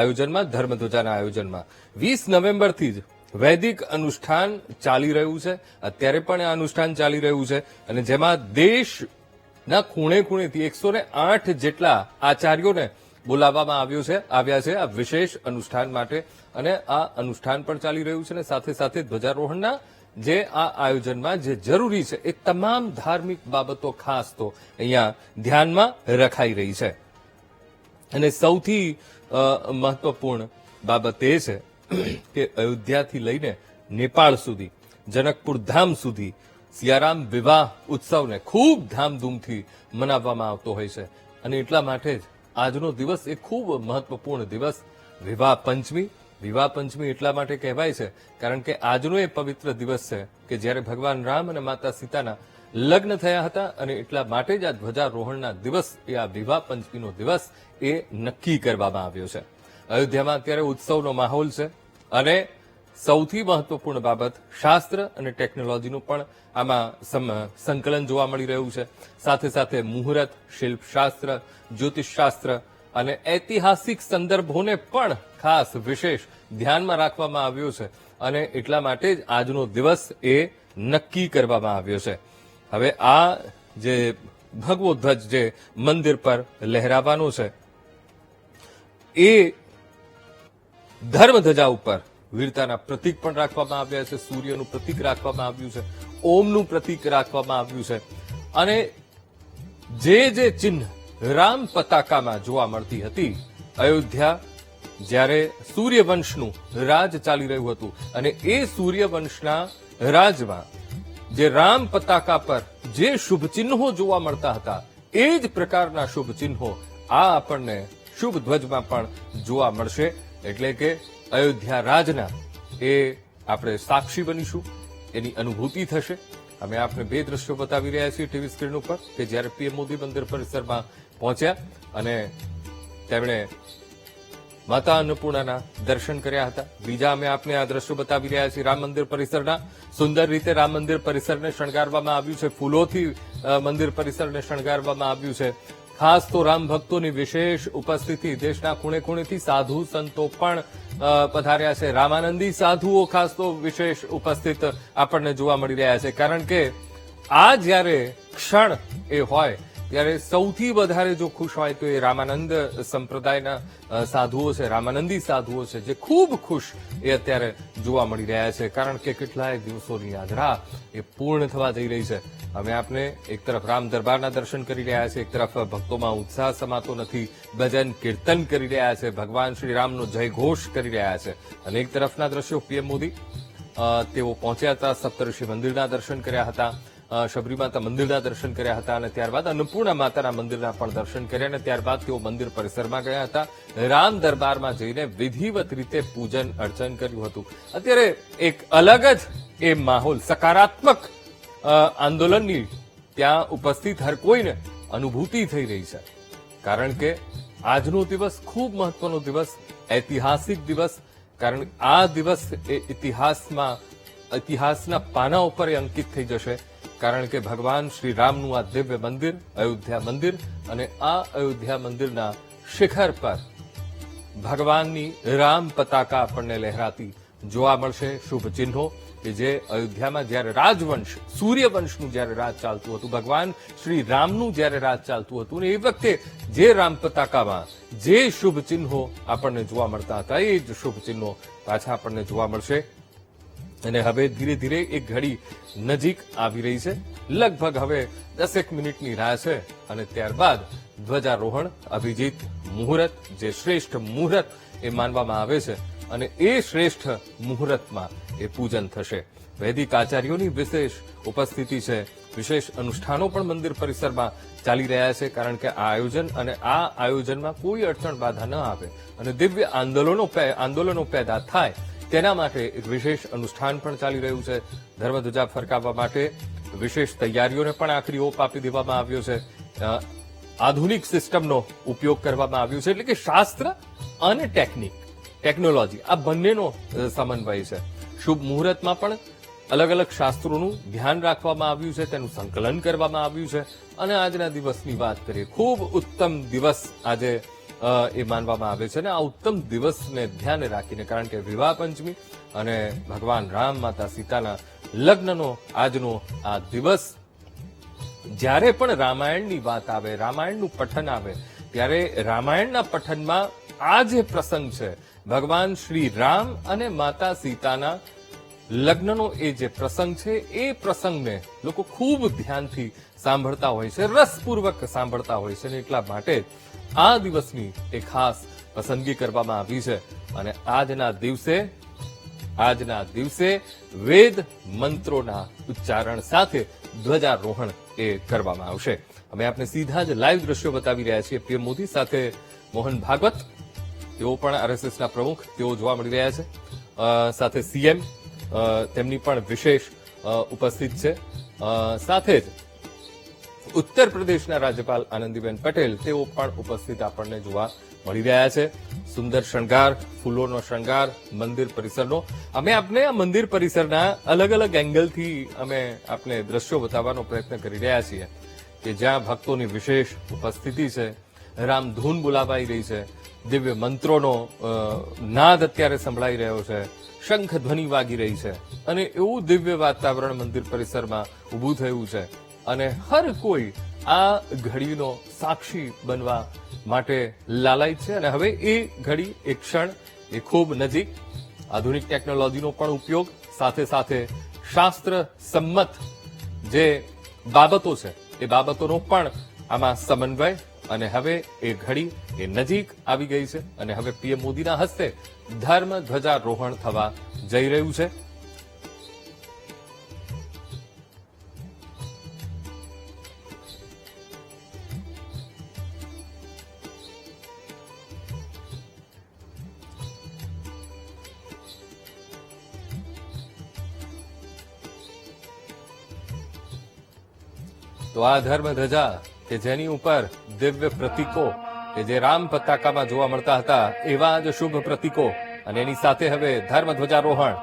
આયોજનમાં ધર્મધ્વજાના આયોજનમાં 20 નવેમ્બરથી જ વૈદિક અનુષ્ઠાન ચાલી રહ્યું છે. અત્યારે પણ આ અનુષ્ઠાન ચાલી રહ્યું છે અને જેમાં દેશના ખૂણે ખૂણેથી 108 જેટલા આચાર્યોને બોલાવવામાં આવ્યા છે આ વિશેષ અનુષ્ઠાન માટે અને આ અનુષ્ઠાન પણ ચાલી રહ્યું છે અને સાથે સાથે ધ્વજારોહણના જે આ આયોજનમાં જે જરૂરી છે એ તમામ ધાર્મિક બાબતો ખાસ તો અહીંયા ધ્યાનમાં રખાઈ રહી છે. અને સૌથી મહત્વપૂર્ણ બાબત એ છે કે અયોધ્યાથી લઈને નેપાળ સુધી જનકપુર ધામ સુધી સિયારામ વિવાહ ઉત્સવને ખૂબ ધામધૂમથી મનાવવામાં આવતો હોય છે અને એટલા માટે જ આજનો દિવસ એ ખૂબ મહત્વપૂર્ણ દિવસ વિવાહ પંચમી એટલા માટે કહેવાય છે કારણ કે આજનો એ પવિત્ર દિવસ છે કે જ્યારે ભગવાન રામ અને માતા સીતાના લગ્ન થયા હતા અને એટલા માટે જ આ ધ્વજારોહણના દિવસ એ આ વિવાહ પંચમીનો દિવસ એ નક્કી કરવામાં આવ્યો છે. અયોધ્યામાં અત્યારે ઉત્સવનો માહોલ છે અને સૌથી મહત્વપૂર્ણ બાબત શાસ્ત્ર અને ટેકનોલોજીનું પણ આમાં સંકલન જોવા મળી રહ્યું છે. સાથે સાથે મુહૂર્ત, શિલ્પશાસ્ત્ર, જ્યોતિષશાસ્ત્ર અને ઐતિહાસિક સંદર્ભોને પણ ખાસ વિશેષ ધ્યાનમાં રાખવામાં આવ્યો છે અને એટલા માટે જ આજનો દિવસ એ નક્કી કરવામાં આવ્યો છે. હવે આ જે ભગવો ધ્વજ જે મંદિર પર લહેરાવાનો છે એ ધર્મધ્વજા ઉપર વીરતાના પ્રતીક પણ રાખવામાં આવ્યા છે, સૂર્યનું પ્રતીક રાખવામાં આવ્યું છે, ઓમનું પ્રતીક રાખવામાં આવ્યું છે અને જે ચિહ્ન રામ પતાકામાં જોવા મળતી હતી અયોધ્યા જ્યારે સૂર્યવંશનું રાજ ચાલી રહ્યું હતું અને એ સૂર્યવંશના રાજમાં જે રામ પતાકા પર જે શુભ ચિહ્નો જોવા મળતા હતા એ જ પ્રકારના શુભ ચિહ્નો આ આપણને શુભ ધ્વજમાં પણ જોવા મળશે. એટલે કે અયોધ્યા રાજના એ આપણે સાક્ષી બનીશું, એની અનુભૂતિ થશે. અમે આપને બે દ્રશ્યો બતાવી રહ્યા છીએ ટીવી સ્ક્રીન ઉપર કે જ્યારે પીએમ મોદી મંદિર પરિસરમાં પહોંચ્યા અને તેમણે માતા અન્નપૂર્ણાના દર્શન કર્યા હતા. બીજા અમે આપને આ દ્રશ્યો બતાવી રહ્યા છીએ રામ મંદિર પરિસરના. સુંદર રીતે રામ મંદિર પરિસરને શણગારવામાં આવ્યું છે, ફૂલોથી મંદિર પરિસરને શણગારવામાં આવ્યું છે. ખાસ તો રામ ભક્તોની વિશેષ ઉપસ્થિતિ, દેશના ખૂણે ખૂણેથી સાધુ સંતો પણ પધાર્યા છે. રામાનંદી સાધુઓ ખાસ તો વિશેષ ઉપસ્થિત આપણને જોવા મળી રહ્યા છે કારણ કે આ જ્યારે ક્ષણ એ હોય ત્યારે સૌથી વધારે જો ખુશ હોય તો એ રામાનંદ સંપ્રદાયના સાધુઓ છે, રામાનંદી સાધુઓ છે જે ખૂબ ખુશ એ અત્યારે જોવા મળી રહ્યા છે કારણ કે કેટલાય દિવસોની યાત્રા એ પૂર્ણ થવા જઈ રહી છે. અમે આપને એક તરફ રામ દરબારના દર્શન કરી રહ્યા છે, એક તરફ ભક્તોમાં ઉત્સાહ સમાતો નથી, ભજન કીર્તન કરી રહ્યા છે, ભગવાન શ્રી રામનો જયઘોષ કરી રહ્યા છે અને એક તરફના દ્રશ્યો પીએમ મોદી તેઓ પહોંચ્યા હતા, સપ્તઋષિ મંદિરના દર્શન કર્યા હતા, શબરી માતા મંદિરના દર્શન કર્યા હતા અને ત્યારબાદ અન્નપૂર્ણા માતાના મંદિરના પણ દર્શન કર્યા અને ત્યારબાદ તેઓ મંદિર પરિસરમાં ગયા હતા. રામ દરબારમાં જઈને વિધિવત રીતે પૂજન અર્ચન કર્યું હતું. અત્યારે એક અલગ જ એ માહોલ, સકારાત્મક આંદોલનની ત્યાં ઉપસ્થિત હર કોઈને અનુભૂતિ થઈ રહી છે કારણ કે આજનો દિવસ ખૂબ મહત્વનો દિવસ, ઐતિહાસિક દિવસ. કારણ આ દિવસ એ ઇતિહાસના પાના ઉપર અંકિત થઈ જશે કારણ કે ભગવાન શ્રી રામનું આ દિવ્ય મંદિર, અયોધ્યા મંદિર અને આ અયોધ્યા મંદિરના શિખર પર ભગવાનની રામ પતાકા આપણને લહેરાતી જોવા મળશે. શુભ ચિહ્નો કે જે અયોધ્યામાં જ્યારે રાજવંશ, સૂર્યવંશનું જ્યારે રાજ ચાલતું હતું, ભગવાન શ્રી રામનું જ્યારે રાજ ચાલતું હતું ને એ વખતે જે રામ પતાકામાં જે શુભ ચિહ્નો આપણને જોવા મળતા હતા એ જ શુભ ચિહ્નો પાછા આપણને જોવા મળશે. અને હવે ધીરે ધીરે એક ઘડી નજીક આવી રહી છે, લગભગ હવે 10 મિનિટની રાહ છે અને ત્યારબાદ ધ્વજારોહણ, અભિજીત મુહૂર્ત, જે શ્રેષ્ઠ મુહૂર્ત એ માનવામાં આવે છે અને એ શ્રેષ્ઠ મુહૂર્તમાં એ પૂજન થશે. વૈદિક આચાર્યોની વિશેષ ઉપસ્થિતિ છે, વિશેષ અનુષ્ઠાનો પણ મંદિર પરિસરમાં ચાલી રહ્યા છે કારણ કે આ આયોજન અને આ આયોજનમાં કોઈ અડચણ બાધા ન આવે અને દિવ્ય આંદોલનો પેદા થાય તેના માટે એક વિશેષ અનુષ્ઠાન પણ ચાલી રહ્યું છે. ધર્મધ્વજા ફરકાવવા માટે વિશેષ તૈયારીઓને પણ આખરી ઓપ આપી દેવામાં આવ્યો છે. આધુનિક સિસ્ટમનો ઉપયોગ કરવામાં આવ્યો છે એટલે કે શાસ્ત્ર અને ટેકનોલોજી આ બંનેનો સમન્વય છે. શુભ મુહૂર્તમાં પણ અલગ અલગ શાસ્ત્રોનું ધ્યાન રાખવામાં આવ્યું છે, તેનું સંકલન કરવામાં આવ્યું છે અને આજના દિવસની વાત કરીએ, ખૂબ ઉત્તમ દિવસ આજે એ માનવામાં આવે છે. અને આ ઉત્તમ દિવસને ધ્યાને રાખીને, કારણ કે વિવાહ પંચમી અને ભગવાન રામ માતા સીતાના લગ્નનો આજનો આ દિવસ, જ્યારે પણ રામાયણની વાત આવે, રામાયણનું પઠન આવે, ત્યારે રામાયણના પઠનમાં આ જે પ્રસંગ છે, ભગવાન શ્રી રામ અને માતા સીતાના લગ્નનો એ જે પ્રસંગ છે, એ પ્રસંગને લોકો ખૂબ ધ્યાનથી સાંભળતા હોય છે, રસપૂર્વક સાંભળતા હોય છે. અને એટલા માટે આ દિવસની એ ખાસ પસંદગી કરવામાં આવી છે. અને આજના દિવસે વેદ મંત્રોના ઉચ્ચારણ સાથે ધ્વજારોહણ એ કરવામાં આવશે. અમે આપને સીધા જ લાઈવ દ્રશ્યો બતાવી રહ્યા છીએ. પીએમ મોદી સાથે મોહન ભાગવત, તેઓ પણ આરએસએસના પ્રમુખ, તેઓ જોવા મળી રહ્યા છે. સાથે સીએમ, તેમની પણ વિશેષ ઉપસ્થિત છે. સાથે જ ઉત્તર પ્રદેશના રાજ્યપાલ આનંદીબેન પટેલ, તેઓ પણ ઉપસ્થિત આપણને જોવા મળી રહ્યા છે. સુંદર શણગાર, ફૂલોનો શણગાર મંદિર પરિસરનો. અમે આપને આ મંદિર પરિસરના અલગ અલગ એંગલથી અમે આપને દ્રશ્યો બતાવવાનો પ્રયત્ન કરી રહ્યા છીએ કે જ્યાં ભક્તોની વિશેષ ઉપસ્થિતિ છે, રામધૂન બોલાવાઈ રહી છે, દિવ્ય મંત્રોનો નાદ અત્યારે સંભળાઈ રહ્યો છે, શંખ ધ્વનિ વાગી રહી છે, અને એવું દિવ્ય વાતાવરણ મંદિર પરિસરમાં ઊભું થયું છે. અને હર કોઈ આ ઘડીનો સાક્ષી બનવા માટે લાલાયિત છે. અને હવે એ ઘડી, એ ક્ષણ એ ખૂબ નજીક. આધુનિક ટેકનોલોજીનો પણ ઉપયોગ, સાથે સાથે શાસ્ત્ર સંમત જે બાબતો છે, એ બાબતોનો પણ આમાં સમન્વય. અને હવે એ ઘડી એ નજીક આવી ગઈ છે. અને હવે પીએમ મોદીના હસ્તે ધર્મ ધ્વજારોહણ થવા જઈ રહ્યું છે. તો આ ધર્મ ધજા કે જેની ઉપર દિવ્ય પ્રતીકો કે જે રામ પતાકામાં જોવા મળતા હતા, એવા જ શુભ પ્રતીકો, અને એની સાથે હવે ધર્મ ધ્વજારોહણ.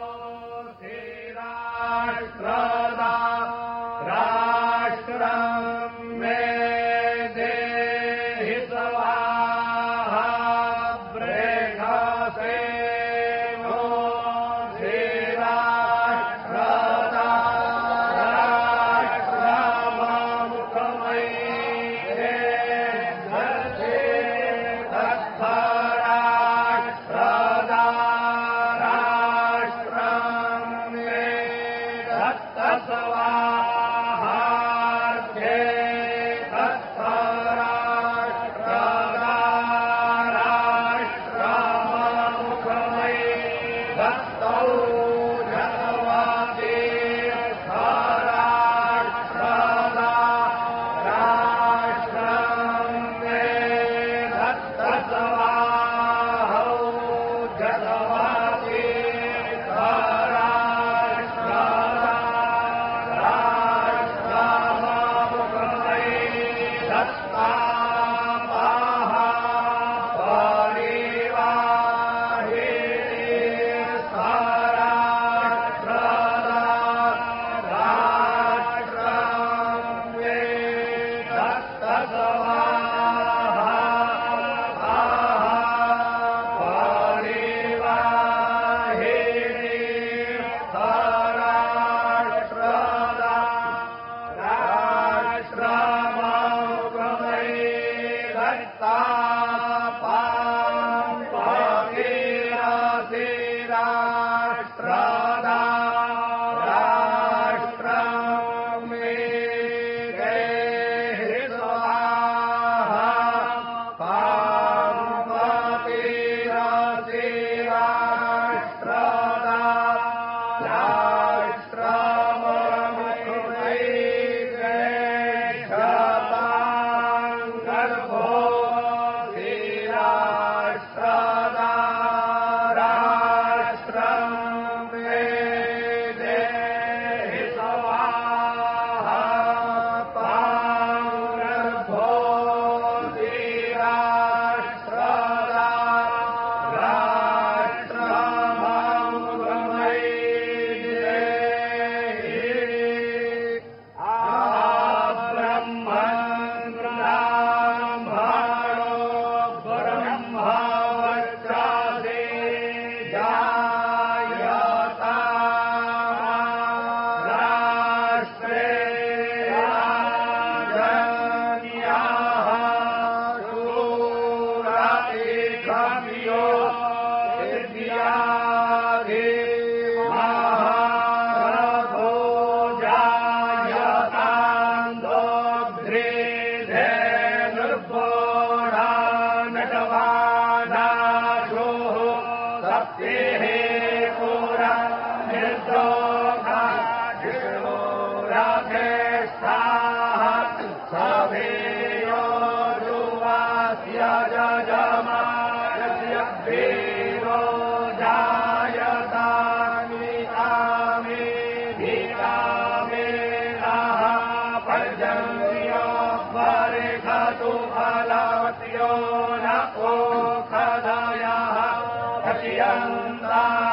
Yanda